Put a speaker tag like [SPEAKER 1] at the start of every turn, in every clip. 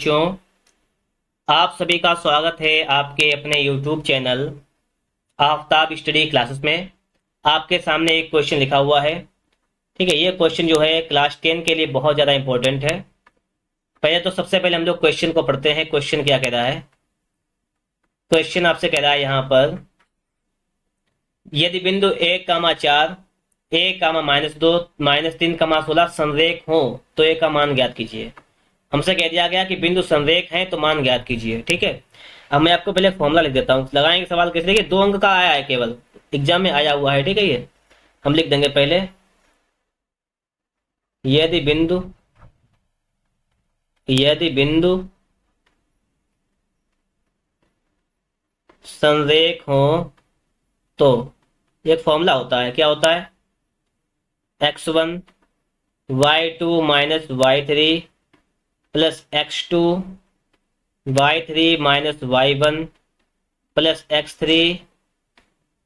[SPEAKER 1] बच्चों, आप सभी का स्वागत है आपके अपने YouTube channel Aftab study classes में। आपके सामने एक क्वेश्चन लिखा हुआ है। ठीक है, ये क्वेश्चन जो है क्लास 10 के लिए बहुत ज़्यादा इंपॉर्टेंट है। पहले तो सबसे पहले हम लोग क्वेश्चन को पढ़ते हैं। क्वेश्चन क्या कह रहा है? क्वेश्चन आपसे कह रहा है यहाँ पर, यदि बिंदु 1,4 (-2 -3,16) संरेख हो तो ए का मान ज्ञात कीजिए। हमसे कह दिया गया कि बिंदु संरेख हैं तो मान ज्ञात कीजिए। ठीक है, अब मैं आपको पहले फॉर्मूला लिख देता हूँ। लगाएंगे सवाल कैसे? देखिए, 2 अंक का आया है, केवल एग्जाम में आया हुआ है। ठीक है, ये हम लिख देंगे पहले, यदि बिंदु संरेख हो तो एक फॉर्मूला होता है। क्या होता है? x1 y2 minus y3 plus x2 y3 minus y1 plus x3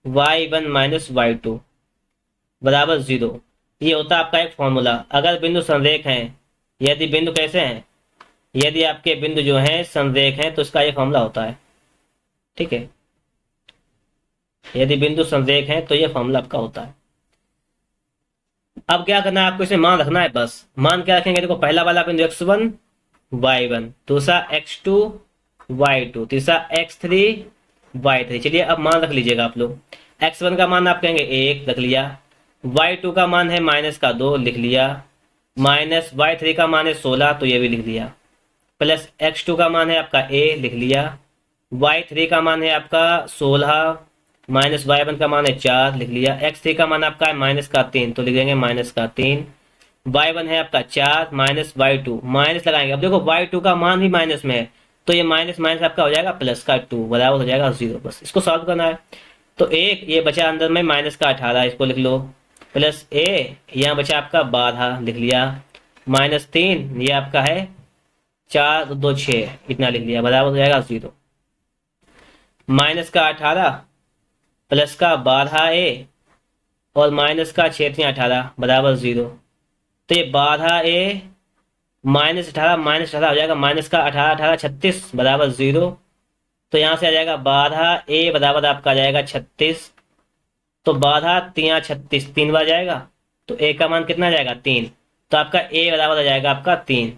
[SPEAKER 1] y1 minus y2 बराबर 0। ये होता है आपका एक फॉर्मूला। अगर बिंदु संरेख हैं, यदि बिंदु कैसे हैं, यदि आपके बिंदु जो हैं संरेख हैं तो इसका ये फॉर्मूला होता है। ठीक है, यदि बिंदु संरेख हैं तो ये फॉर्मूला आपका होता है। अब क्या करना है आपको? इसमें मान रखना है। बस मान क्या रखेंगे? देखो, पहला वाला बिंदु x1 y1, दूसरा x2 y2, तीसरा x3 y3। चलिए अब मान रख लीजिएगा आप लोग। x1 का मान आप कहेंगे 1, रख लिया। y2 का मान है -2, लिख लिया। माइनस y3 का मान है 16, तो ये भी लिख दिया। प्लस x2 का मान है आपका a, लिख लिया। y3 का मान है आपका 16, माइनस y1 का मान है 4, लिख लिया। x3 का मान आपका है -3, तो लिख देंगे -3। y1 है आपका 4 माइनस y2, माइनस लगाएंगे। अब देखो, y2 का मान भी माइनस में है, तो ये माइनस माइनस आपका हो जाएगा +2 बराबर हो जाएगा 0। बस इसको सॉल्व करना है। तो एक ये बचा अंदर में -18, इसको लिख लो। प्लस a, यहाँ बचा आपका 12, लिख लिया। -3, ये आपका है 4 2 6, इतना लिख लिया, बराबर हो जाएगा 0। -18 प्लस का 12a और माइनस का 6×18 बराबर 0। तो ये 12a -18 हो जाएगा, माइनस का 18 36 बराबर 0। तो यहाँ से आ जाएगा 12a बराबर आपका आ जाएगा 36। तो 12 36, 3 बार जाएगा, तो a का मान कितना जाएगा? 3। तो आपका a बराबर आ जाएगा आपका 3।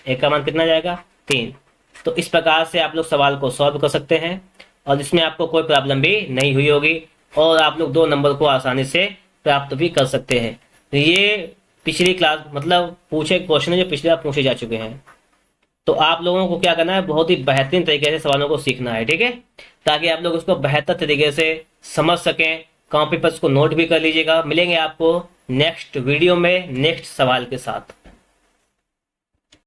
[SPEAKER 1] a का मान कितना जाएगा? 3। तो इस प्रकार से आप लोग सवाल को सॉल्व कर सकते हैं और इसमें आपको कोई प्रॉब्लम भी नहीं हुई होगी और आप लोग 2 नंबर को आसानी से प्राप्त भी कर सकते हैं। तो ये पिछली क्लास मतलब पूछे क्वेश्चन जो पिछले बार पूछे जा चुके हैं। तो आप लोगों को क्या करना है? बहुत ही बेहतरीन तरीके से सवालों को सीखना है। ठीक है, ताकि आप लोग उसको बेहतर तरीके से समझ सकें। कॉपी पर उसको नोट भी कर लीजिएगा। मिलेंगे आपको नेक्स्ट वीडियो में नेक्स्ट सवाल के साथ।